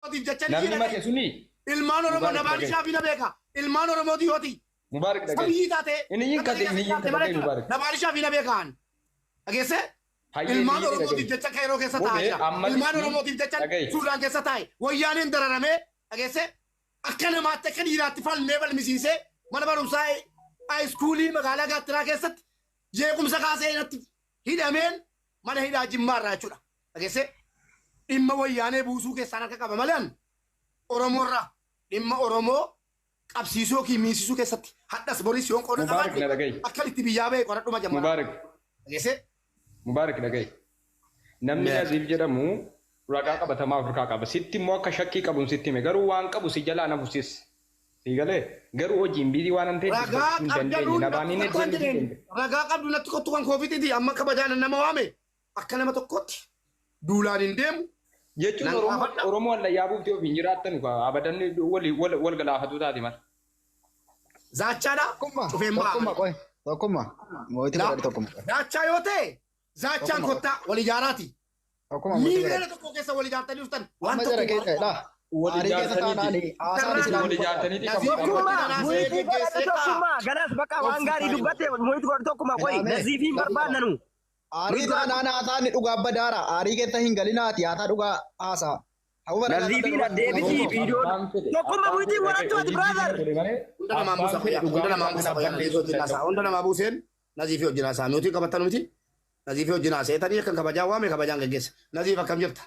namni mate suni ilmaan oromoo nabaarishaa fi nabeeka ilmaan oromoo diyooti Mubarak dhagee sabiyyi taate inni yin kate inni yin kate Mubarak nabaarishaa fi nabeekaan dhageesse ilmaan oromootiif jecha kairoo keessa taa'aa jira ilmaan oromootiif jecha suudaan keessa taa'e wayyaaniin dararamee dhageesse akka namaatti akka dhiiraatti falmee falmisiisee mana barumsaa iskuulii magaalaa Gaattiraa keessatti jeequmsa kaasee natti hidhameen mana hidhaa Jimmaarraa jechuudha dhageesse dhimma wayyaanee buusuu keessaan akka qaba malee oromoorraa dhimma oromoo qabsiisuu yookiin miisisuu keessatti hadhas boris yoon qooda qabaate akka itti biyyaa ba'e qoradhuma jammaa Mubarak dhageesse Mubarak dhagee namni Naziif jedhamu ragaa qabatamaa Afrikaa qaba sitti immoo akka shakkii qabuun sitti hime garuu waan qabu si jalaa na buusis sigalee garuu hojiin biidii waan ta'eef ragaa qabdu natti kottu kan koofitiiti amma kabajaan nama waame akka nama tokkotti duulaan hin deemu jechuun Oromoo alla yaabuuf ta'uuf hin jiraattan abadan wal galaafatu taate mala. Zaachaadha cufeen ba'a. Tokkummaa mootii godhate tokkummaa. Zaachaa yoo ta'e zaachaan kottaa wal ijaaraati. Miidiyaa tokko keessa wal ijaartanii dhuftan waan tokko Wal ijaartaniiti tokkummaa galas bakka waan gaarii dubbatte mootii godhate tokkummaa qoy Naziifiin barbaadnanu. Arii taanaan haasaan dhugaa badaara. Arii keessa hin galinaati haasaa dhugaa haasaa. Naziifiin deebitii viidiyoo tokkummaa mootii godhatu ati brother. Hunda namaa buuseen Naziifii hojii haasaa mootii qabattan miti. Naziifii hojii haasaa ta'anii akka kabajaa waame kabajaan gaggeessa. Naziif akkam jirta?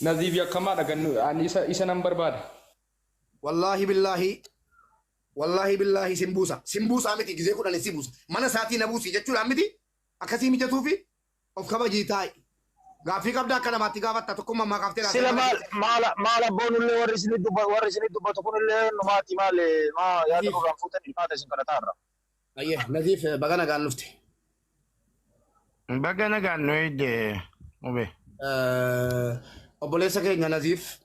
Naziif akkamaadha gannu ani isa nan barbaada. Wallahi billahi simbuusa miti gizee kudhan simbuusa mana saatii na buusi jechuudha miti akkasii mijatuufi of kabajii taa'i gaaffii qabda akka namaatti gaafatta tokkummaa maa kaaftee sila maal abboonullee warri isin dubbatu kunillee numaati maal yaada nurraan fuutanii maata isin kana taarra. Ayyee Naziif baga nagaan nufte. Baga nagaan nu eedde ube. Obboleessa keenya Naziif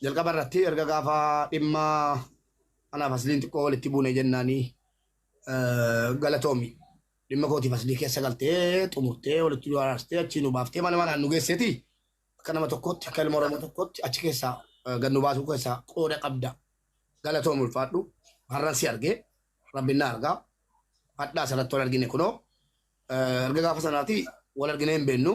jalqaba irratti erga gaafa dhimma anaaf asliin xiqqoo walitti buune jennaanii galatoomi dhimma kootiif aslii keessa galtee xumurtee walitti araarstee achi nu baaftee mana manaan nu geesseeti akka nama tokkotti akka ilma oromoo tokkotti achi keessaa gannu baasuu keessaa qooda qabda galatoomi ulfaadhu har'an si argee rabbiin na argaa hadhaa sanatti wal argine kunoo erga gaafa sanaati wal argine hin beennu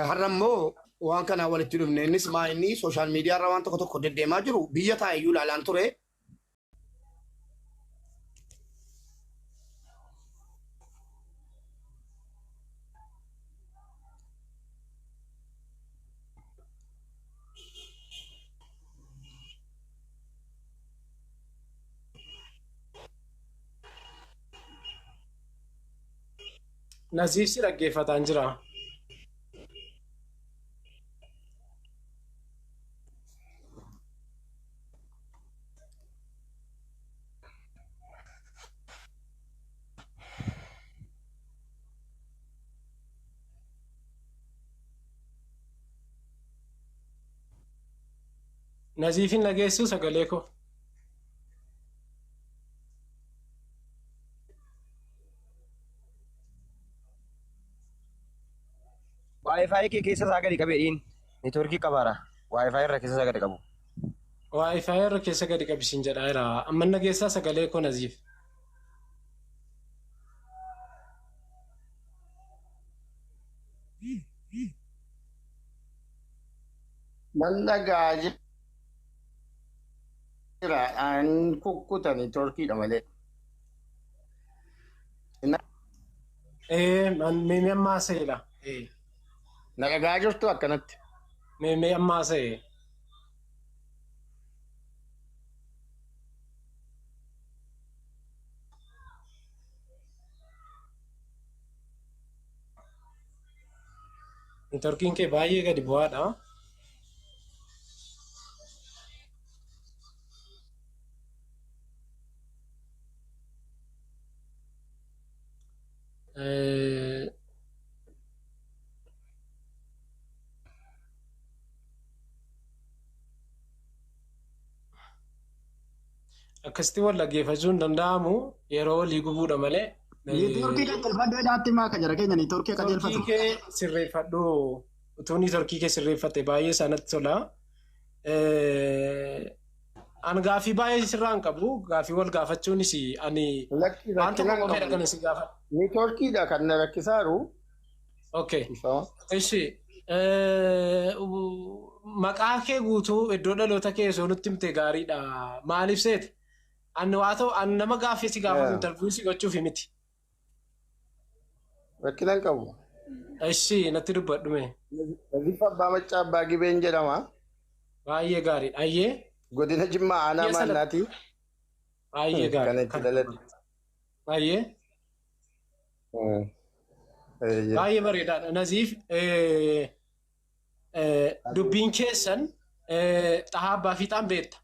har'a immoo waan kana walitti dhufne innis maa inni sooshaal miidiyaa irra waan tokko tokko deddeemaa jiru biyya taa'eyyuu ilaalaan ture. Naziif si dhaggeeffataan jira. Naziifin dhageessuu sagalee koo. Wi-Fi kee keessa isaa gadi qabeedhiin neetworkii qabaara. Wi-Fi irra keessa isaa gadi qabu. Wi-Fi irra keessa gadi qabisiin jedhaa jira. Amma dhageessaa sagalee koo Naziif. Nagaa jira an kukkutanii turkiidha malee. Mee ammaa seela. Nagaa jirtu akkanatti. Mee ammaa see. Neetworkiin kee baay'ee gadi bu'aadha. Akkasitti wal dhaggeeffachuu hin danda'amu yeroo walii gubuudha malee Niitoorkii qajeelfadhu dhaatti maa kan jira keenya niitoorkii qajeelfatu. Torkii kee sirreeffadhu utuu niitoorkii kee sirreeffatte baay'ee sanatti tola. An gaafii baay'ee sirraan qabu gaafii wal gaafachuunis ani wanta qomoofedha kana si gaafa. Niitoorkiidha kan na rakkisaaru. Okay. Ishi maqaa kee guutuu iddoo dhaloota kee osoo nutti himte gaariidha. Maaliif seete? Ani waa ta'u an nama gaafii si gaafatu interviiyuu si gochuuf miti. Rakkinaan qabu. Ishi natti dubbadhume. Naziif Abbaa Maccaa Abbaa Gibeen jedhama. Baay'ee gaariidha. Ayyee. Godina Jimmaa Aanaa Maannaati. Baay'ee gaarii. Kan itti daladhu. Baay'ee. Baay'ee bareedaadha. Naziif dubbiin keessan xahaa abbaa fiixaan beekta.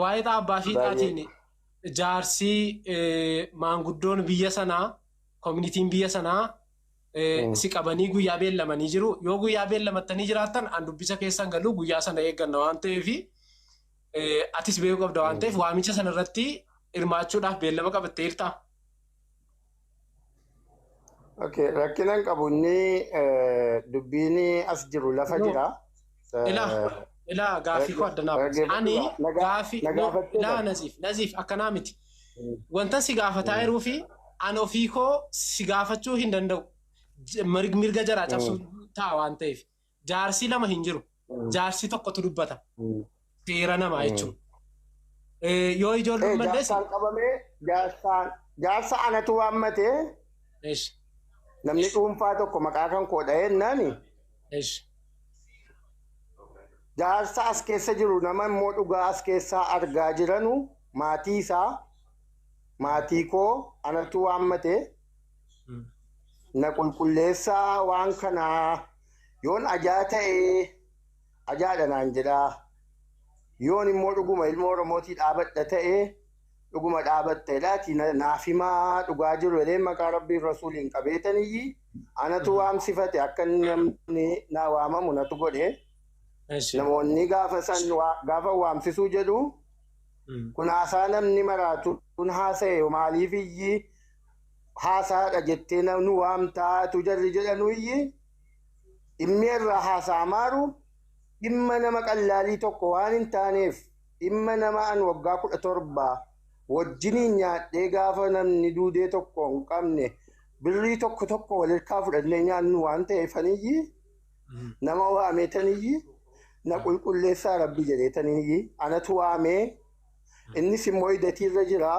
Waa'ee xahaa abbaa fiixaatiin jaarsii maanguddoon biyya sanaa koominitiin biyya sanaa si qabanii guyyaa beellamanii jiru. Yoo guyyaa beellamattanii jiraattan an dubbisa keessan galuu guyyaa sana eegganna waan ta'eef atis beekuu qabda waan ta'eef waamicha sana irratti hirmaachuudhaaf beellama qabattee jirta. Okay, rakkinaan qabu inni dubbiin as jiru lafa jira. Ilaa gaafii koo addanaaf. Ani gaafii ilaa Naziif akkanaa miti. Wanta si gaafataa jiruu fi an ofii koo si gaafachuu hin danda'u. Mirga jaraa cabsuu ta'a waan ta'eef. Jaarsii lama hin jiru. Jaarsii tokkotu dubbata. Seera namaa jechuudha. Yoo ijoolleen malleessi. Jaarsaan qabamee jaarsa anatu waammatee. Namni dhuunfaa tokko maqaa kan koo dha'eennaani. Jaarsa as keessa jiru nama immoo dhugaa as keessaa argaa jiranu maatii isaa maatii koo anatu waammatee. Na qulqulleessaa waan kanaa yoon ajaa ta'ee ajaadha naan jedhaa. Yoon immoo dhuguma ilmoo Oromootii dhaabadha ta'ee dhuguma dhaabatteedhaati naaf himaa dhugaa jiru jedhee maqaa Rabbii Rasuuliin qabeetaniyyi anatu waamsifate akka namni naa waamamu natu godhe. Namoonni gaafa waamsisuu jedhu kun haasaa namni maraatu kun haasa'e maaliifiyyi haasaadha jettee nu waamtaatu jarri jedhanuyyi dhimmi irraa haasaa maaru dhimma nama qallaalii tokko waan hin taaneef dhimma nama an waggaa 17 wajjiniin nyaadhee gaafa namni duudee tokko hin qabne birrii tokko walirkaa fudhannee nyaannu waan ta'eefaniyyi nama waameetaniyyi na qulqulleessaa Rabbi jedheetaniyyi anatu waamee innis immoo hidatiirra jira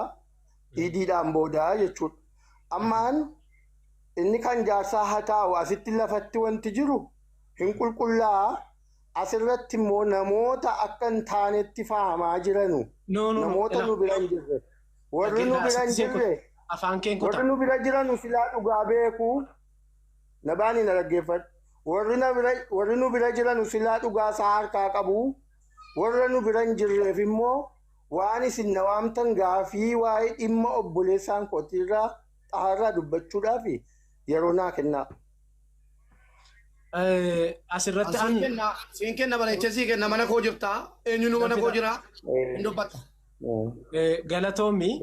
hidiidhaan boodaa jechuudha. Ammaan inni kan jaarsaa haa taa'u asitti lafatti wanti jiru hin qulqullaa'aa asirratti immoo namoota akka hin taanetti fahamaa jiranu namoota nu bira hin jirre warri nu bira hin jirre warri nu bira jiranu silaa dhugaa beekuu na baanii na dhaggeeffadhu warri nu bira jiranu silaa dhugaa isaa harkaa qabu warra nu bira hin jirreef immoo waan isin na waamtan gaafii waa'ee dhimma obboleessaan kootiirraa xaarraa dubbachuudhaaf yeroo naa kennaa. Asirratti siin kenna bareechee sii kenna mana koo jirtaa eenyuun mana koo jira hin dubbata. Galatoomii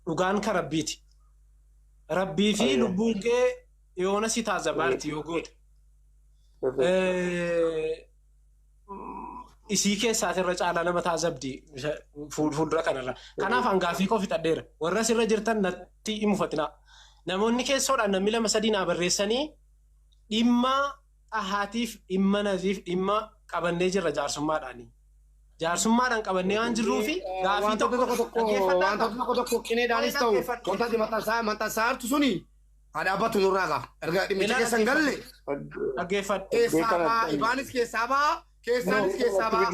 dhugaan kan Rabbiiti. Rabbii fi lubbuun kee yoona si taazabaarti yoo goote. Isii keessaati irra caalaa nama taazabdi fuuldura kanarra. Kanaaf hangaafii koo fixadheera. Warra asirra jirtan natti himufatinaa. Namoonni keessoodhaan namni 2-3 naa barreessanii dhimma xahaatiif dhimma Naziif dhimma qabannee jirra jaarsummaadhaani. Jaarsummaadhaan qabannee waan jirruufi gaafii tokko qineedhaanis ta'u wantoonni maxxansaartu suni dhaabbatu nurraa qaba. Erga dhimmicha keessan galle dhaggeeffadhu. Keessaa ba'a ibaanis keessaa ba'a. Keessaanis keessaa ba'a.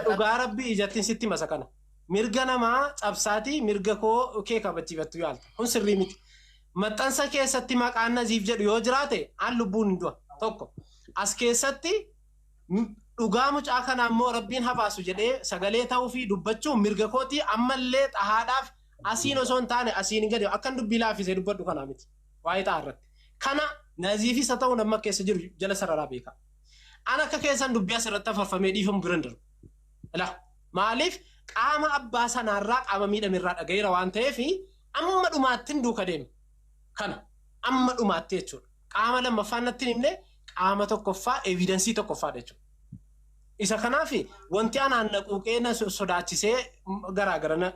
Dhugaa Rabbii ijattiin sitti masa kana. Mirga namaa cabsaatii mirga koo kee kabachiifattu yaalta. Kun sirrii miti. Maxxansa keessatti maqaan Naziif jedhu yoo jiraate an lubbuun hin du'a tokko. As keessatti dhugaa mucaa kana ammoo Rabbiin habaasu jedhee sagalee ta'uu fi dubbachuun mirga kootii ammallee xahaadhaaf asiin osoo hin taane asiin gadi akkan dubbii laaffisee dubbadhu kanaa miti. Waa'ee xahaa irratti. Kana naziifis haa ta'u nama keessa jiru jala sararaa beeka. Ana akka keessan dubbii asirratti farfamee dhiifamu bira hin darbu. Ilaa maaliif qaama abbaa sanaarraa qaama miidhamirraa dhagayeera waan ta'eef amma dhumaattiin duuka deema. Kana amma dhumaatti jechuudha. Qaama lammaffaa natti himne qaama tokkoffaa evidensii tokkoffaa jechuudha. Isa kanaaf wanti anaan naquuqee na sodaachisee garaagara na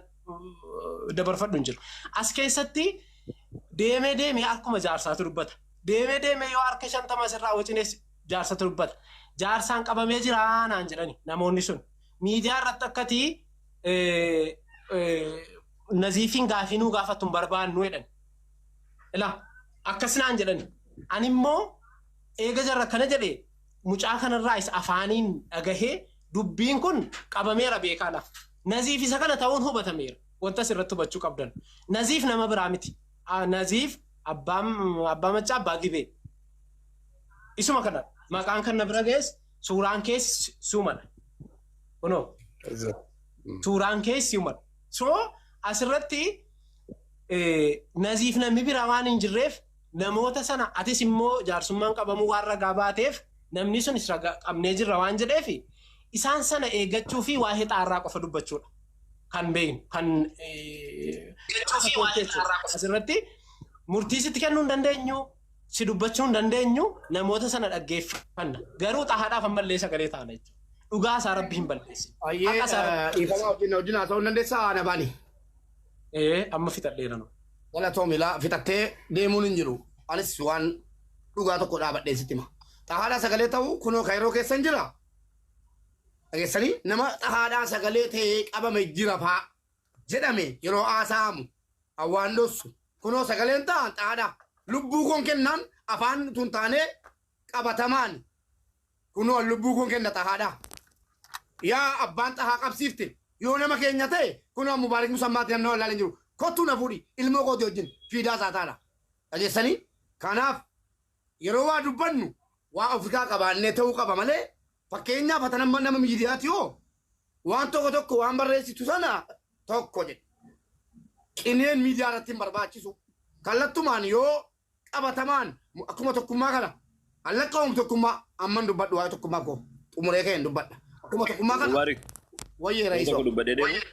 dabarfadhu hin jiru. As keessatti deemee akkuma jaarsaatu dubbata. Deemee yoo harka 50 asirraa wacines jaarsatu dubbata. Jaarsaan qabamee jira naan jedhani namoonni sun. Miidiyaa irratti akkati naziifiin gaafinuu gaafatu hin barbaannu jedhan. Ilaa akkas naan jedhani. Ani immoo eega jarra kana jedhee mucaa kanarraa isa afaaniin dhagahee dubbiin kun qabameera beekaadhaaf. Naziif isa kana ta'uun hubatameera. Wanta asirratti hubachuu qabdan. Naziif nama biraa miti. Naziif abbaa machaa abbaa gibee. Isuma kana maqaan kan na bira geesse suuraan keessi suumadha. Kunoo suuraan keessi suumadha. So asirratti naziif namni biraa waan hin jirreef namoota sana atis immoo jaarsummaan qabamuu waan ragaa baateef namni sun qabnee jirra waan jedheef isaan sana eeggachuu fi waa'ee xaarraa qofa dubbachuudha. Kan beeknu kan asirratti murtii sitti kennuu hin dandeenyu si dubbachuu hin dandeenyu namoota sana dhaggeeffanna. Garuu xahaadhaaf ammallee sagalee taana jechuudha. Dhugaa isaa rabbi hin balleessi. Dhiifama wajjin haasa'uu hin dandeessaa ana baani. Amma fixadheera nu. Galatoomilaa fixattee deemuun hin jiru. Anis waan dhugaa tokko dhaabadhee sitti hima. Xahaadhaa sagalee ta'uu kunoo kaayiroo keessan jira. Dhageessanii nama xahaadhaa sagalee ta'ee qabame jira faa jedhame yeroo haasa'amu awwaan dhossu kunoo sagaleen ta'an xahaadhaa lubbuu koon kennan afaan tun taanee qabatamaan kunoo lubbuu koon kenna xahaadhaa. Yaa abbaan xahaa qabsiifte yoo nama keenya ta'e kunoo mubaarak musammaatti namni wallaalee jiru kottuu na fuudhi ilmoo kooti wajjin fiidaa isaa taala. Dhageessanii kanaaf yeroo waa dubbannu waa Afrikaa qabaannee ta'uu qaba malee fakkeenyaaf ati nama miidiyaati yoo waan tokko waan barreessitu sana tokko jedhe. Qineen miidiyaa irratti hin barbaachisu. Kallattumaan yoo qabatamaan akkuma tokkummaa kana allaqqaawum tokkummaa amman dubbadhu waa'ee tokkummaa koo xumuree ka'een dubbadha. Akkuma tokkummaa kana wayyee raayisoo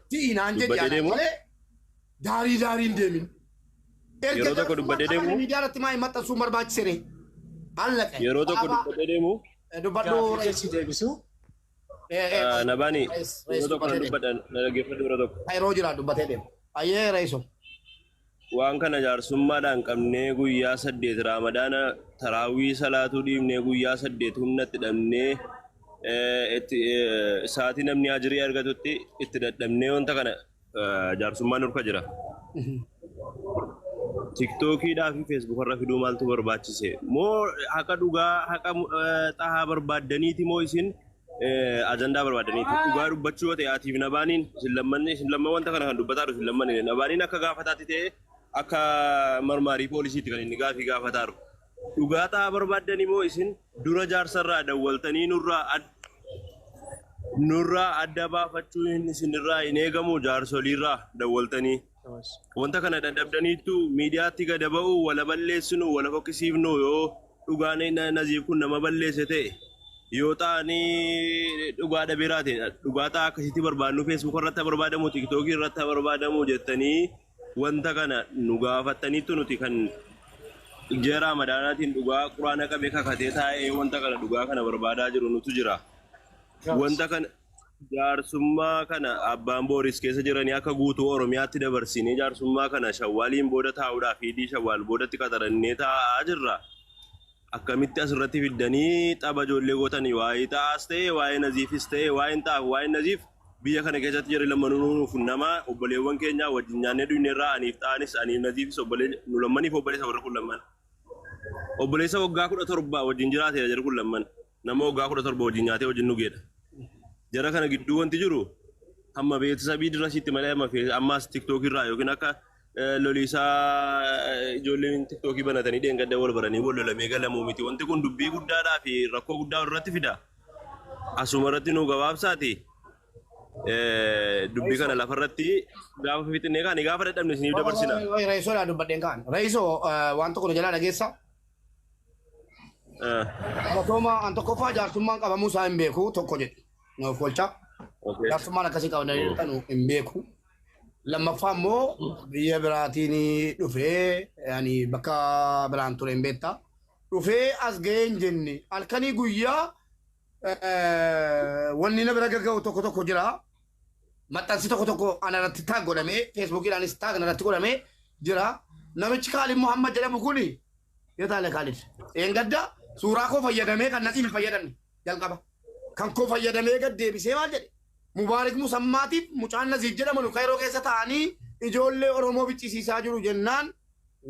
tiinaan jedhe malee daariin deemin. Yeroo tokko dubbadee deemu miidiyaa irratti maa hin maxxansuun barbaachisere. Allaqe. Yeroo tokko dubbadee deemu. Dubbadhu Keessi deebisu. Nabaani yeroo tokko dubbadhan na dhaggeeffadhu yeroo tokko. Yeroo jira dubbatee deemu. Ayyee raayisoo. Waan kana jaarsummaadhaan qabnee guyyaa 8 Raamadaana taraawii salaatuu dhiibnee guyyaa 8 humnatti dhabnee sa'aatii namni ajirii argatutti itti dadhabnee wanta kana jaarsummaan nurka jira. TikTokiidhaa fi Facebook irra fiduu maaltu barbaachise? Moo haqa dhugaa haqa xahaa barbaaddaniiti moo isin ajandaa barbaaddaniiti? Dhugaa dubbachuu yoo ta'e atiif nabaaniin isin lamman wanta kana kan dubbataa jiru isin lamman nabaaniin akka gaafataatti ta'e akka marmaarii poolisiitti kan inni gaafii gaafataa jiru. Dhugaa xahaa barbaaddanii moo isin dura jaarsarraa dawwaltanii nurraa adda baafachuun isinirraa hin eegamu jaarsoliirraa dawwaltanii. Wanta kana dadhabdaniittu miidiyaatti gada ba'u wala balleessinu wala fokkisiifnu yoo dhugaan naziif kun nama balleesse ta'e yoo ta'anii dhugaa dhabeeraa ta'e dhugaa ta'a akkasitti barbaadnu Facebook irratti barbaadamu TikTok irratti barbaadamu jettanii wanta kana nu gaafattaniittu nuti kan jeeraa madaanaatiin dhugaa quraana qabee kakatee taa'ee wanta kana dhugaa kana barbaadaa jiru nutu jira. Wanta kana jaarsummaa kana abbaan Booris keessa jiranii akka guutuu Oromiyaatti dabarsinee jaarsummaa kana shawwaaliin booda taa'uudhaaf hidhii shawwaal boodatti qaxarannee taa'aa jirra. Akkamitti asirratti fiddanii tapha ijoollee gootanii waa'ee ta'aas ta'e waa'ee naziifis ta'e waa'een ta'aaf waa'een naziif biyya kana keessatti jiru lammanuuf nama obboleewwan keenya wajjin nyaannee duwneerraa aniif ta'anis aniif naziifis nu lammaniif obboleessa warra kun lamman. Obboleessa waggaa 17 wajjin jiraatee jiru kun lamman nama waggaa 17 wajjin nyaatee wajjin nugeedha. Jara kana gidduu wanti jiru hamma beeksisabii dirasiitti malee ammaas TikTok irraa yookiin akka loliisaa ijoolleen TikTokii banatanii dheengadda wal baranii wal lolamee galamuu miti. Wanti kun dubbii guddaadhaa fi rakkoo guddaa irratti fida. Asuma irratti nu gabaabsaati. Dubbii kana lafarratti gaafa fixnee kaani gaafa dadhabne isiniif dabarsina. Raayisoo dhaa dubbadheen kaan. Raayisoo waan tokko jalaa dhageessa. Tooma an tokko faa jaarsummaan qabamuu isaa hin beeku tokko jedhe. Nuuf kolcha. Jaarsummaan akkasii qabanii dhanu hin beeku. Lammaffaa immoo biyya biraatiin dhufee bakka biraan ture hin beekta. Dhufee as ga'ee hin jenne halkanii guyyaa wanni na bira gagga'u tokko tokko jira. Maxxansi tokko tokko anarratti taag godhamee feesbuukiidhaanis taag anarratti godhamee jira. Namichi Kaalid Muhammad jedhamu kuni yoo taale Kaalid. Eengadda suuraa koo fayyadamee kan nasiif hin fayyadamne jalqaba. Kan koo fayyadamee gad deebisee maal jedhe? Mubaarik Musammaatiif mucaan Naziif jedhamu Kairoo keessa taa'anii ijoollee Oromoo bichisiisaa jiru jennaan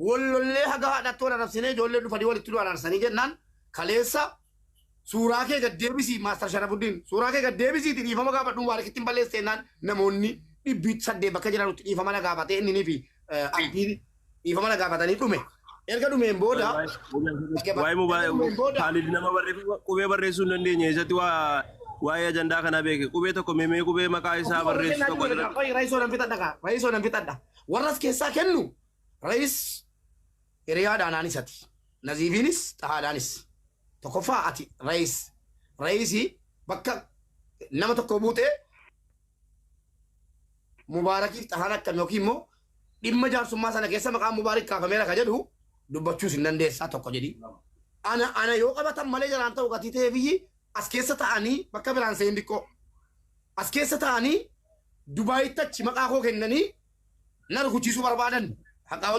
wallollee haga haadhatti wal arrabsinee ijoollee dhufanii walitti du'an arsanii jennaan kaleessa suuraa kee gad deebisii Maastar Sharafuddin suuraa kee gad deebisiiti dhiifama gaafadhu Mubaarikitti hin balleesse jennaan namoonni 800 bakka jiranutti dhiifama na gaafatee inni fi abdiin dhiifama na gaafatanii dhume. Erga dhumeen booda waa'ee Mubaarik Kaalid nama qubee barreessuu hin dandeenye isatti waa'ee ajandaa kana beeke qubee tokko memee qubee maqaa isaa barreessu tokko jira. Raisoo nan fixadha raisoo nan fixadha warras keessaa kennu rais hiriyaadhaan anisati Naziifiinis xahaadhaanis tokkoffaa ati raisii bakka nama tokko buutee Mubaarakiif xahaan akkam yookiin immoo dhimma jaarsummaa sana keessa maqaan Mubaarik kaafameera ka jedhu dubbachuus hin dandeessaa tokko jedhi. Ana yoo qabatan malee jaraan ta'u gatii ta'ee biyyi as keessa ta'anii bakka biraan seen diqqoo as keessa ta'anii Dubaayitti achi maqaa koo kennanii na rukuchiisuu barbaadan haqa